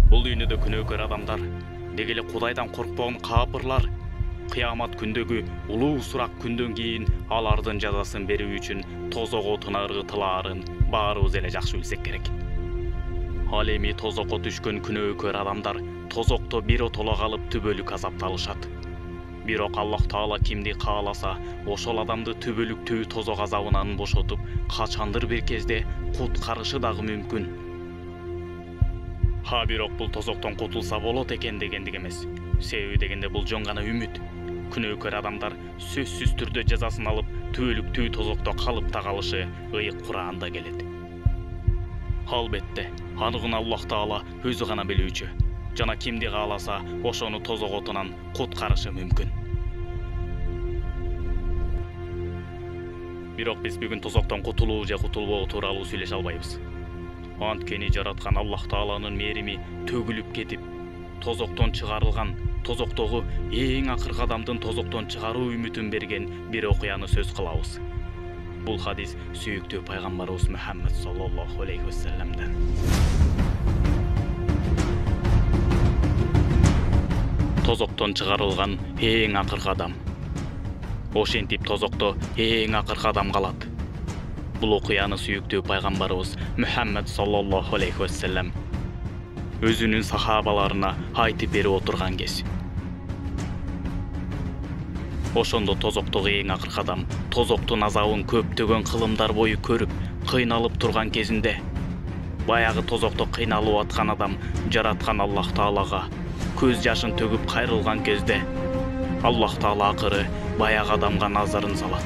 Бул дүйнөдө күнөөкөр адамдар, деги эле Кудайдан коркпогон капырлар, кыямат күндөгү улуу сурак күндөн кийин алардын жазасын берүү үчүн тозок отуна ыргытылаарын баарыбыз эле жакшы билсек керек. Ал эми тозокко түшкөн күнөөкөр адамдар тозокто биротоло калып түбөлүк азапталышат. Бирок Аллах Таала кимди кааласа, ошол адамды түбөлүктүү тозок азабынан бошотуп, качандыр бир кезде куткарышы дагы мүмкүн. Бирок бул тозоктон кутулса болот экен дегендик эмес. Себеби дегенде бул жөн гана үмүт. Күнөөкөр адамдар сөзсүз түрдө жазасын алып, түбөлүктүү тозокто калып та калышы ыйык Куранда келет. Албетте, аныгын Аллах Таала өзү гана билүүчү. Жана кимди кааласа, ошону тозок отунан куткарышы мүмкүн. Бирок биз бүгүн тозоктон кутулуу же кутулбоо тууралуу сүйлөшө албайбыз. Анткени жараткан Аллах Тааланын мээрими төгүлүп кетип, тозоктон чыгарылган, тозоктогу эң акыркы адамдын тозоктон чыгаруу үмүтүн берген бир окуяны сөз кылабыз. Бул хадис сүйүктүү пайгамбарыбыз Мухаммад саллаллаху алейхи вассаламдан. Тозоктон чыгарылган эң акыркы адам. Ошентип тозокто эң акыркы адам калат. Бул окуяны сүйүктүү пайгамбарыбыз Мухаммад саллаллаху алейхи вассалам өзүнүн сахабаларына айтып берип отурган кез. Ошондо тозоктогу эң акыркы адам тозоктун азабын көптөгөн кылымдар бою көрүп, кыйналып турган кезинде, баягы тозокто кыйналып аткан адам жараткан Аллах Таалага көз жашын төгүп кайрылган кезде, Аллах Таала акыры баягы адамга назарын салат.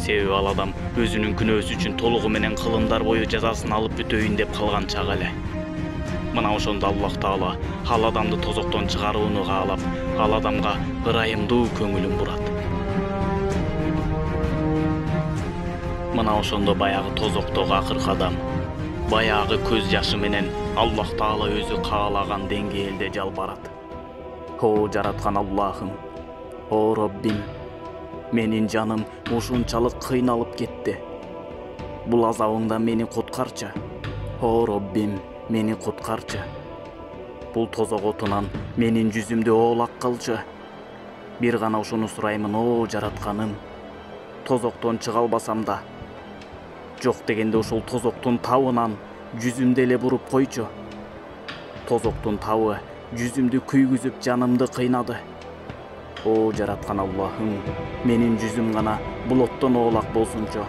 Себеби ал адам өзүнүн күнөөсү үчүн толугу менен кылымдар бою жазасын алып бүтөйүн деп калган чак эле. Мына ошондо Аллах Таала ал адамды тозоктон чыгарууну каалап, ал адамга ырайымдуу көңүлүн бурат. Мына ошондо баягы тозоктогу акыркы адам, баягы көз жашы менен Аллах Таала өзү каалаган деңгээлде жалбарат. О жараткан Аллахым, о Роббим, менин жаным ушунчалык кыйналып кетти. Бул азабыңдан мени куткарчы. О Роббим, мени куткарчы. Бул тозок отунан менин жүзүмдү оолак кылчы. Бир гана ушуну сураймын, о жаратканым. Тозоктон чыга албасам да, жок дегенде ушул тозоктун табынан жүзүмдү эле буруп койчу. Тозоктун табы жүзүмдү күйгүзүп жанымды кыйнады. О жараткан Аллахым, менин жүзүм гана булоттон оолак болсунчу.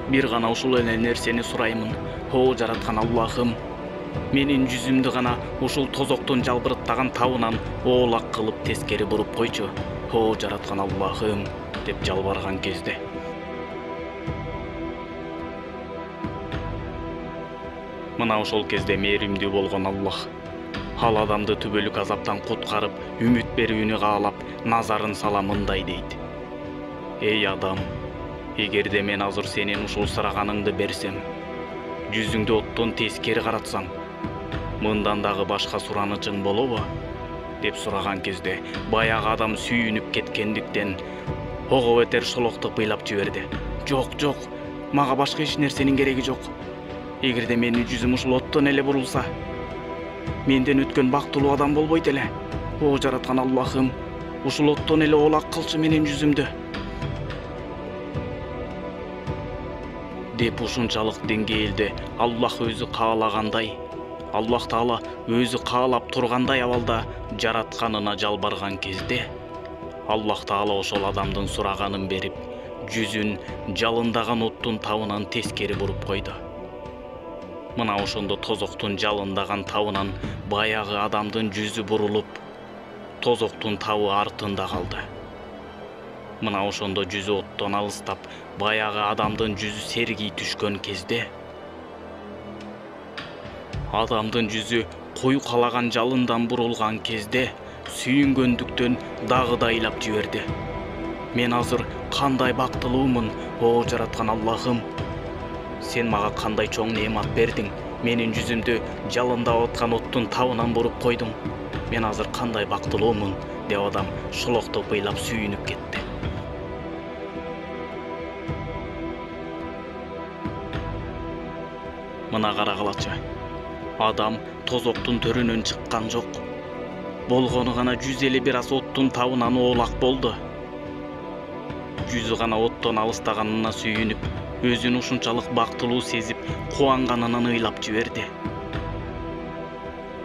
Бир гана ушул эле нерсени сураймын, о жараткан Аллахым, менин жүзүмдү гана ушул тозоктун жалбырыттаган табынан оолак кылып тескери буруп койчу. О жараткан Аллахым, деп жалбарган кезде. Мына ошол кезде мээримдүү болгон Аллах ал адамды түбөлүк азаптан куткарып, үмүт берүүнү каалап, назарын сала мындай дейт. Эй адам, эгерде мен азыр сенин ушул сураганыңды берсем, жүзүңдү оттон тескери каратсам, мындан дагы башка суранычың болобу? Деп сураган кезде, баягы адам сүйүнүп кеткендиктен ого бетер шолоктуп ыйлап жиберди. Жок, мага башка эч нерсенин кереги жок. Эгерде менин жүзүм ушул оттон эле бурулса, менден өткөн бактылуу адам болбойт эле. О жараткан Аллахым, ушул оттон эле оолак кылчы менин жүзүмдү. Деп ушунчалык деңгээлде Аллах өзү каалагандай, Аллах Таала өзү каалап тургандай абалда жаратканына жалбарган кезде, Аллах Таала ошол адамдын сураганын берип, жүзүн жалындаган оттун табынан тескери буруп койду. Мына ошондо тозоктун жалындаган табынан баягы адамдын жүзү бурулуп, тозоктун табы артында калды. Мына ошондо жүзү оттон алыстап, баягы адамдын жүзү сергий түшкөн кезде, адамдын жүзү кою калаган жалындан бурулган кезде, сүйүнгөндүктөн дагы да ыйлап жиберди. Мен азыр кандай бактылуумун, о жараткан Аллахым. Сен мага кандай чоң неемат бердиң, менин жүзүмдү жалындап аткан оттун табынан буруп койдуң. Мен азыр кандай бактылуумун, деп адам шолоктоп ыйлап сүйүнүп кетти. Мына карагылачы. Адам тозоктун төрүнөн чыккан жок. Болгону гана 151 аз оттун табынан оолак болду. Жүзү гана оттон алыстаганына сүйүнүп, өзүн ушунчалык бактылуу сезип, кубанганынан ыйлап жиберди.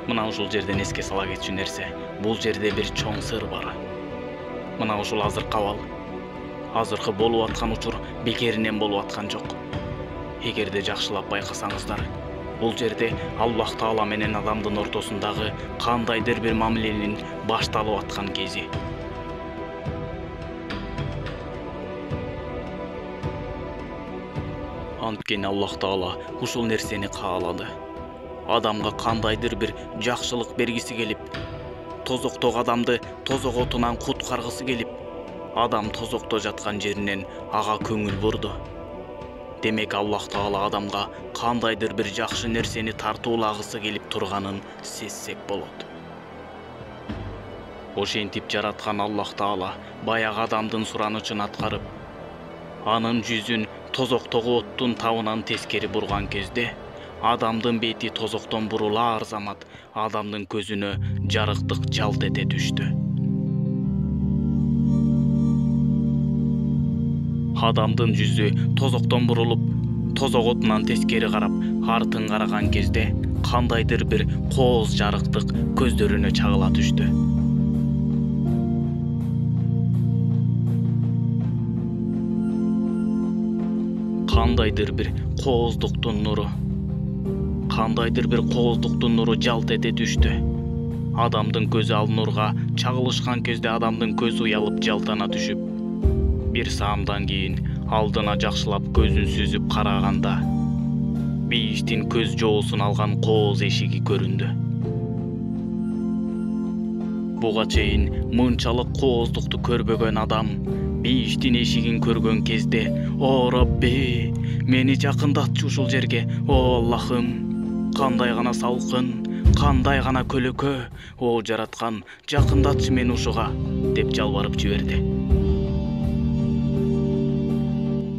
Мына ушул жерден эске сала кетчү нерсе, бул жерде бир чоң сыр бар. Мына ушул азыркы абал, азыркы болуп аткан учур бекеринен болуп аткан жок. Эгерде жакшылап байкасаңыздар, бул жерде Аллах Таала менен адамдын ортосундагы кандайдыр бир мамиленин башталып аткан кези. Анткени Аллах Таала ушул нерсени каалады. Адамга кандайдыр бир жакшылык бергиси келип, тозоктогу адамды тозок отунан куткаргысы келип, адам тозокто жаткан жеринен ага көңүл бурду. Демек Аллах Таала адамга кандайдыр бир жакшы нерсени тартуулагысы келип турганын сезсек болот. Ошентип жараткан Аллах Таала баягы адамдын суранычын аткарып, анын жүзүн тозоктогу оттун табынан тескери бурган кезде, адамдын бети тозоктон бурулаар замат адамдын көзүнө жарыктык жалт эте түштү. Адамдын жүзү тозоктон бурулуп, тозок отунан тескери карап, артын караган кезде кандайдыр бир кооз жарыктык көздөрүнө чагыла түштү. Кандайдыр бир кооздуктун нуру жалт эте түштү. Адамдын көзү ал нурга чагылышкан кезде адамдын көзү уялып жалтана түшүп, бир саамдан кийин алдына жакшылап көзүн сүзүп караганда, бейиштин көз жоосун алган кооз эшиги көрүндү. Буга чейин мынчалык кооздукту көрбөгөн адам бейиштин эшигин көргөн кезде, "О Рабби, мени жакындатчы ушул жерге, о Аллахым, кандай гана салкын, кандай гана көлөкө, о жараткан, жакындатчы мени ушуга", деп жалбарып жиберди.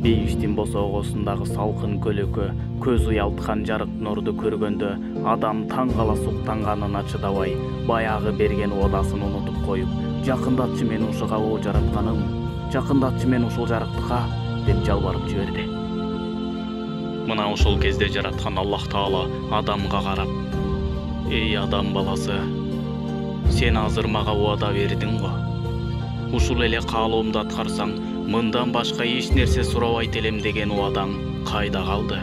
Бейиштин босоогосундагы салкын көлөкө, көз уялткан жарык нурду көргөндө, адам таң кала суктанганына чыдабай, баягы берген уадасын унутуп коюп, "Жакындатчы мени ушуга, о жаратканым, жакындатчы мени ушул жарыктыкка", деп жалбарып жиберди. Мына ушул кезде жараткан Аллах Таала адамга карап, "Эй адам баласы, сен азыр мага уада бердиң го. Ушул эле каалоомду аткарсаң, мындан башка эч нерсе сурабайт элем деген уадаң кайда калды?"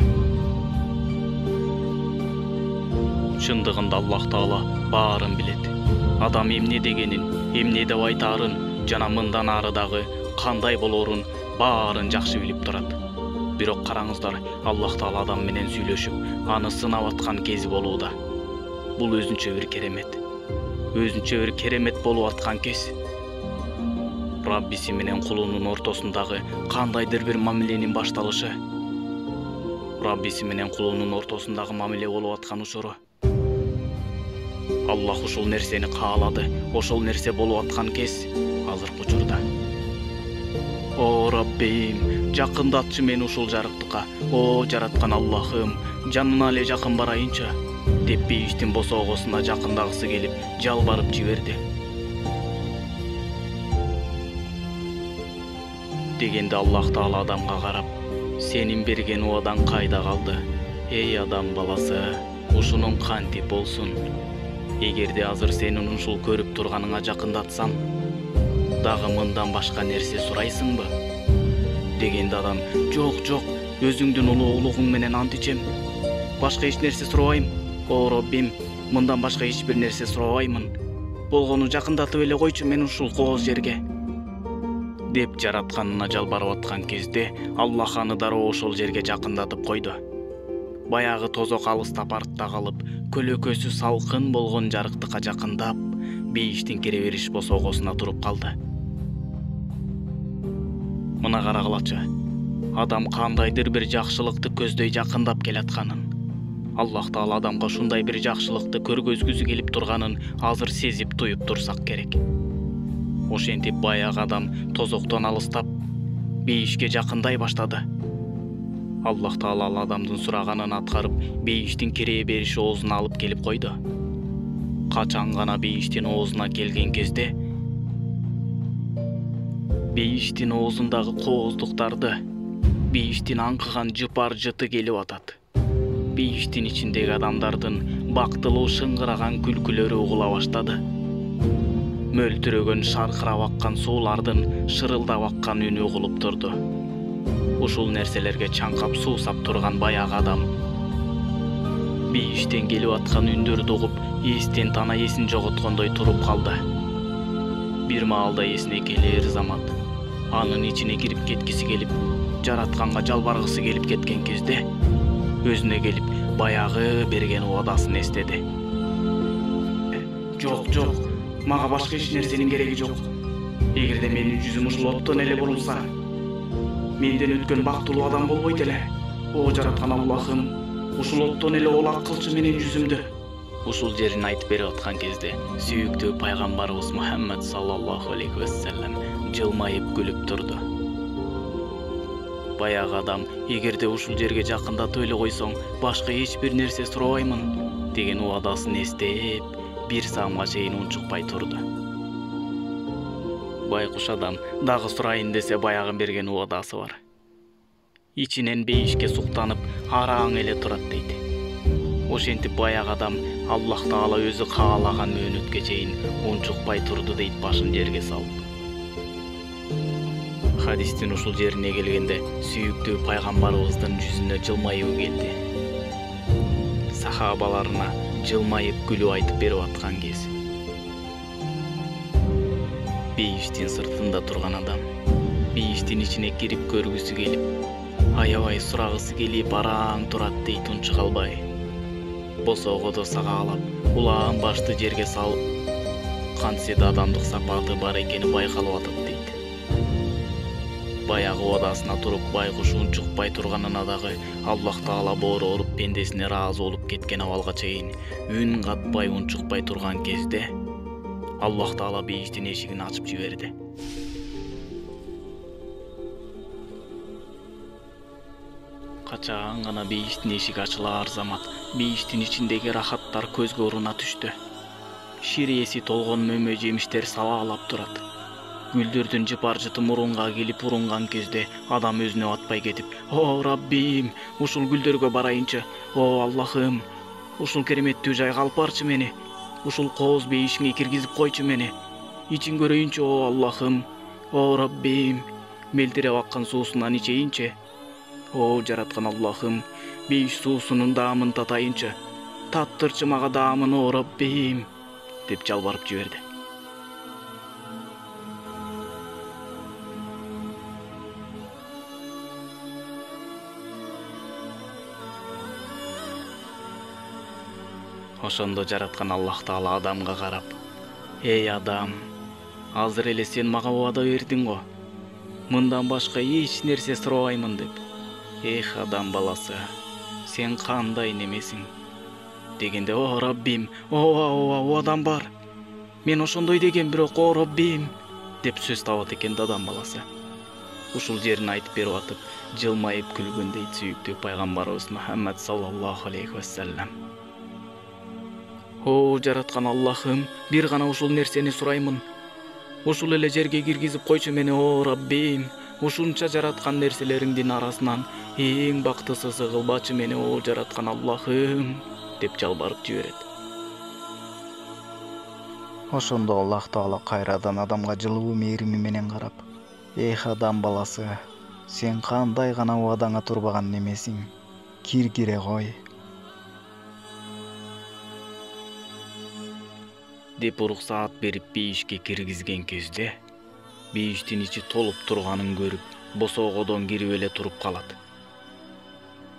Чындыгында Аллах Таала баарын билет. Адам эмне дегенин, эмне деп айтаарын жана мындан ары дагы кандай болорун баарын жакшы билип турат. Бирок караңыздар, Аллах Таала адам менен сүйлөшүп, аны сынап аткан кези болууда. Бул өзүнчө бир керемет болуп аткан кез. Раббиси менен кулунун ортосундагы кандайдыр бир мамиленин башталышы. Раббиси менен кулунун ортосундагы мамиле болуп аткан учуру. Аллах ушул нерсени каалады, ошол нерсе болуп аткан кез азыркы учурда. "О Раббим, жакындатчы мени ушул жарыктыкка, о жараткан Аллахым, жанына эле жакын барайынчы", деп бейиштин босоогосуна жакындагысы келип, жалбарып жиберди. Дегенде Аллах Таала адамга карап, "Сенин берген уадаң кайда калды? Эй адам баласы, ушунун кантип болсун? Эгерде азыр сенин ушул көрүп турганыңа жакындатсам, дагы мындан башка нерсе сурайсыңбы?" Дегенде адам, "Жок, өзүңдүн улуулугуң менен ант ичем. Башка эч нерсе сурабайм. О Раббим, мындан башка эч бир нерсе сурабаймын. Болгону жакындатып эле койчу мени ушул кооз жерге", деп жаратканына жалбарып аткан кезде, Аллах аны дароо ошол жерге жакындатып койду. Баягы тозок алыстап артта калып, көлөкөсү салкын болгон жарыктыкка жакындап, бейиштин кире бериш босоогосуна туруп калды. Мына карагылачы, адам кандайдыр бир жакшылыкты көздөй жакындап келатканын, Аллах Таала адамга ушундай бир жакшылыкты көргөзгүсү келип турганын азыр сезип туюп турсак керек. Ошентип баягы адам тозоктон алыстап, бейишке жакындай баштады. Аллах Таала ал адамдын сураганын аткарып, бейиштин кирее бериш оозуна алып келип койду. Качан гана бейиштин оозуна келген кезде бейиштин оозундагы кооздуктарды, бейиштин аңкыган жыпар жыты келип атат. Бейиштин ичиндеги адамдардын бактылуу шыңгыраган күлкүлөрү угула баштады. Мөлтүрөгөн шаркырап аккан суулардын шырылдап аккан үнү угулуп турду. Ушул нерселерге чаңкап суусап турган баягы адам бейиштен келип аткан үндөрдү угуп, эстен тана эсин жоготкондой туруп калды. Бир маалда эсине келер замат анын ичине кирип кеткиси келип, жаратканга жалбаргысы келип кеткен кезде өзүнө келип, баягы берген убадасын эстеди. Жок, мага башка эч нерсенин кереги жок. Эгерде менин жүзүм ушул оттон эле бурулса, менден өткөн бактылуу адам болбойт эле. О жараткан Аллахым, ушул оттон эле улак кылчы менин жүзүмдү. Ушул жерин айтып берип аткан кезде сүйүктүү пайгамбарыбыз Мухаммад саллаллаху алейхи вассалам жылмайып күлүп турду. Баягы адам, эгерде ушул жерге жакындатып эле койсоң, башка эч бир нерсе сурабаймын деген убадасын эстеп, бир саамга чейин унчукпай турду. Байкуш адам дагы сурайын десе, баягы берген убадасы бар. Ичинен бейишке суктанып, араң эле турат дейт. Ошентип баягы адам Аллах Таала өзү каалаган мөөнөткө чейин унчукпай турду дейт, башын жерге салып. Хадистин ушул жерине келгенде сүйүктүү пайгамбарыбыздын жүзүнө жылмайуу келди. Сахабаларына жылмайып күлүп айтып берип аткан кез. Бейиштин сыртында турган адам бейиштин ичине кирип көргүсү келип, аябай сурагысы келип араң турат дейт, унчук албай. Босогодо сагаалап, улаан башты жерге салып, кантсе да адамдык сапаты бар экени байкалып атат дейт. Баягы убадасына туруп, байкуш унчукпай турганына дагы Аллах Таала боору оруп пендесине ыраазы болуп кеткен абалга чейин үн катпай унчукпай турган кезде Аллах Таала бейиштин эшигин ачып жиберди. Качан гана бейиштин эшиги ачылар замат бейиштин ичиндеги рахаттар көзгө уруна түштү. Ширеси толгон мөмө жемиштер сабаалап турат. Гүлдөрдүн жыпар жыты мурунга келип урунган кезде адам өзүнө атпай кетип, "О Раббим, ушул гүлдөргө барайынчы. О Аллахым, ушул кереметтүү жайга алып барчы мени. Ушул кооз бейишиңе киргизип койчу мени. Ичин көрөйүнчү, о Аллахым. О Раббим, мелдиреп аккан суусунан ичейинчи. О жараткан Аллахым, бейиш суусунун даамын татайынчы. Таттырчы мага даамын, о Раббим", деп жалбарып жиберди. Ошондо жараткан Аллах Таала адамга карап, "Эй адам, азыр эле сен мага убада бердиң го. Мындан башка эч нерсе сурабаймын" деп. "Эх адам баласы, сен кандай немесиң?" дегенде, "О Раббим, убадам бар. Мен ошондой деген, бирок о Раббим" деп сөз табат экен адам баласы. Ушул жерин айтып берип атып, жылмайып күлгөн дейт сүйүктүү пайгамбарыбыз Мухаммад саллаллаху алейхи вассалам. "О жараткан Аллахым, бир гана ушул нерсени сураймын. Ушул эле жерге киргизип койчу мени, о Раббим. Ушунча жараткан нерселериңдин арасынан эң бактысызы кылбачы мени, о жараткан Аллахым" деп жалбарып жиберет. Ошондо Аллах Таала кайрадан адамга жылуу мээрими менен карап, "Эх адам баласы, сен кандай гана убадаңа турбаган немесиң? Киргире кой" деп уруксаат берип бейишке киргизген кезде, бейиштин ичи толуп турганын көрүп, босоогодон кирип эле туруп калат.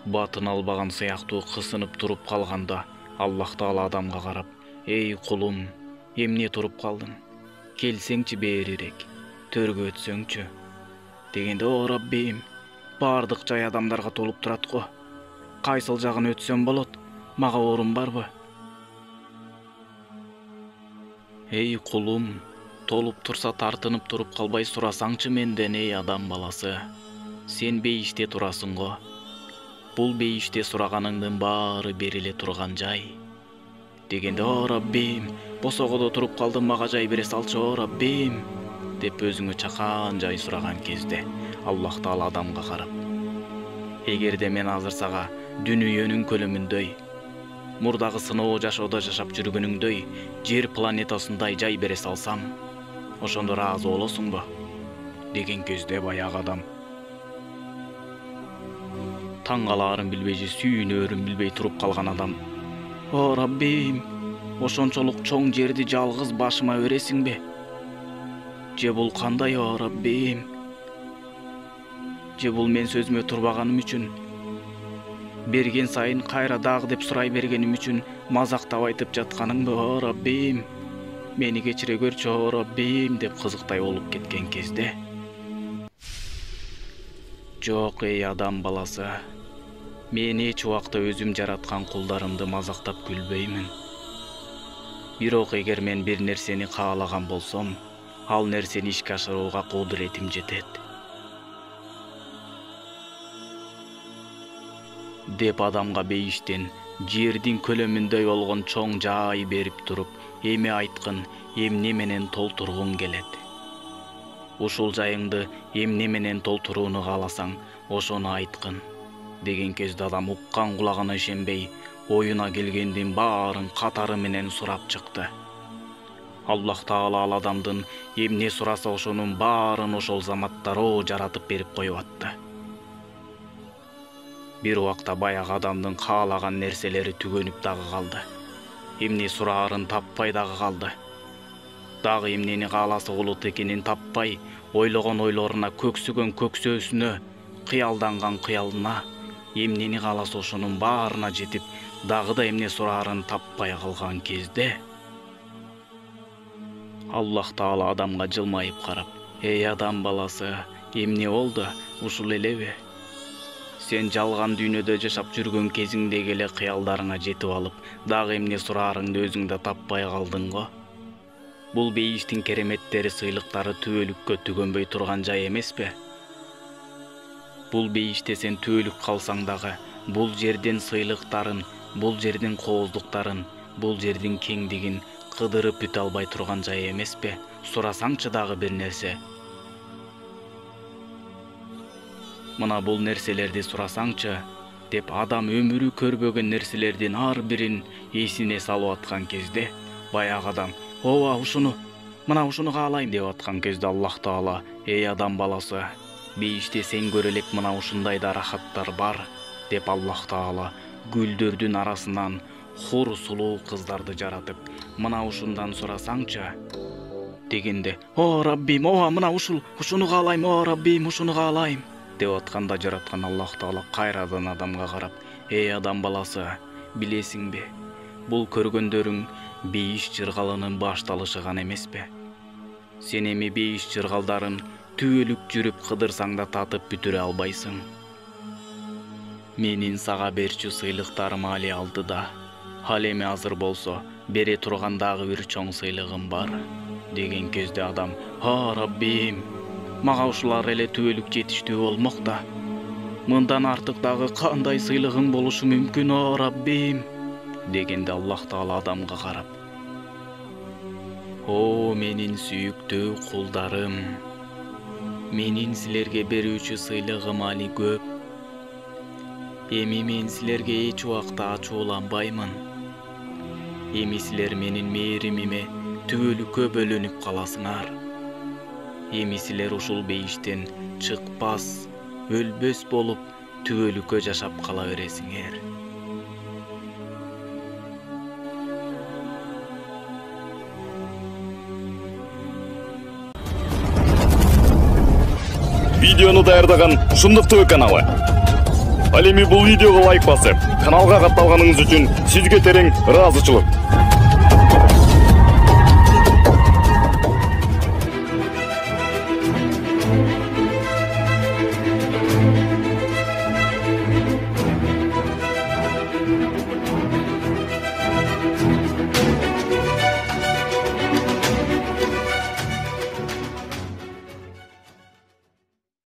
Батын албаган сыяктуу кысынып туруп калганда, Аллах Таала адамга карап, "Эй кулум, эмне туруп калдың? Келсеңчи берирээк, төргө өтсөңчү" дегенде, "О Раббим, баардык жай адамдарга толуп турат го. Кайсыл жагын өтсөм болот? Мага орун барбы?" "Эй кулум, толуп турса тартынып туруп калбай сурасаңчы менден, эй адам баласы. Сен бейиште турасың го. Бул бейиште сураганыңдын баары бериле турган жай. Дегенде, о Раббим, босогодо туруп калдым, мага жай бере салчы, о Раббим, деп өзүңө чакан жай сураган кезде Аллах Таала адамга карап, эгерде мен азыр сага дүнүйөнүн көлөмүндөй, мурдагы сыноо жашоодо жашап жүргөнүңдөй жер планетасындай жай бере салсам, ошондо ыраазы болосуңбу? Деген кезде баягы адам таң калаарын билбей же сүйүнөөрүн билбей туруп калган адам, о Раббим, ошончолук чоң жерди жалгыз башыма бересиңби? Же бул кандай, о Раббим? Же бул мен сөзүмө турбаганым үчүн, берген сайын кайра дагы деп сурай бергеним үчүн мазактап айтып жатканыңбы, о Раббим? Мени кечире көрчү, о Раббим, деп кызыктай болуп кеткен кезде, жок, эй адам баласы, мен эч убакта өзүм жараткан кулдарымды мазактап күлбөймүн. Бирок эгер мен бир нерсени каалаган болсом, ал нерсени ишке ашырууга кудуретим жетет. Деп адамга бейиштен жердин көлөмүндөй болгон чоң жай берип туруп, эми айткын, эмне менен толтургуң келет? Ушул жайыңды эмне менен толтурууну кааласаң, ошону айткын. Деген кезде адам уккан кулагына ишенбей, оюна келгендин баарын катары менен сурап чыкты. Аллах Таала ал адамдын эмне сураса ошонун баарын ошол заматтароо жаратып берип коюп атты. Бир убакта баягы адамдын каалаган нерселери түгөнүп дагы калды. Эмне сураарын таппай дагы калды. Дагы эмнени кааласы улут экенин таппай, ойлогон ойлоруна, көксөгөн көксөөсүнө, кыялданган кыялына, эмнени кааласа ошонун баарына жетип, дагы да эмне сураарын таппай калган кезде, Аллах Таала адамга жылмайып карап, эй адам баласы, эмне болду, ушул элеби? Сен жалган дүйнөдө жашап жүргөн кезиңдеги эле кыялдарыңа жетип алып, дагы эмне сураарыңды өзүң да таппай калдың го? Бул бейиштин кереметтери, сыйлыктары түбөлүккө түгөнбөй турган жай эмеспи? Бул бейиште сен түбөлүк калсаң дагы, бул жердин сыйлыктарын, бул жердин кооздуктарын, бул жердин кеңдигин кыдырып бүтө албай турган жай эмеспи? Сурасаңчы дагы бир нерсе. Мына бул нерселерди сурасаңчы, деп адам өмүрү көрбөгөн нерселердин ар бирин эсине салып аткан кезде, баягы адам, ооба ушуну, мына ушуну каалайм деп аткан кезде Аллах Таала, эй адам баласы, бейиште сен көрө элек мына ушундай да рахаттар бар, деп Аллах Таала гүлдөрдүн арасынан хур сулуу кыздарды жаратып, мына ушундан сурасаңчы, дегенде, о Раббим, ооба мына ушуну каалайм, о Раббим, ушуну каалайм, деп атканда жараткан Аллах Таала кайрадан адамга карап, эй адам баласы, билесиңби, бул көргөндөрүң бейиш жыргалынын башталышы гана эмеспи? Сен эми бейиш жыргалдарын түбөлүк жүрүп кыдырсаң да татып бүтүрө албайсың. Менин сага берчү сыйлыктарым али алдыда. Ал эми азыр болсо бере турган дагы бир чоң сыйлыгым бар. Деген кезде адам, о Раббим, мага ушулар эле түбөлүк жетиштүү болмок да. Мындан артык дагы кандай сыйлыгың болушу мүмкүн, о Раббим? Дегенде Аллах Таала адамга карап, о менин сүйүктүү кулдарым, менин силерге берүүчү сыйлыгым али көп. Эми мен силерге эч убакта ачууланбаймын. Эми силер менин мээримиме түбөлүккө бөлөнүп каласыңар. Эми силер ушул бейиштен чыкпас, өлбөс болуп түбөлүккө жашап кала бересиңер. Видеону даярдаган Шындык ТВ каналы. Ал эми бул видеого лайк басып, каналга катталганыңыз үчүн сизге терең ыраазычылык.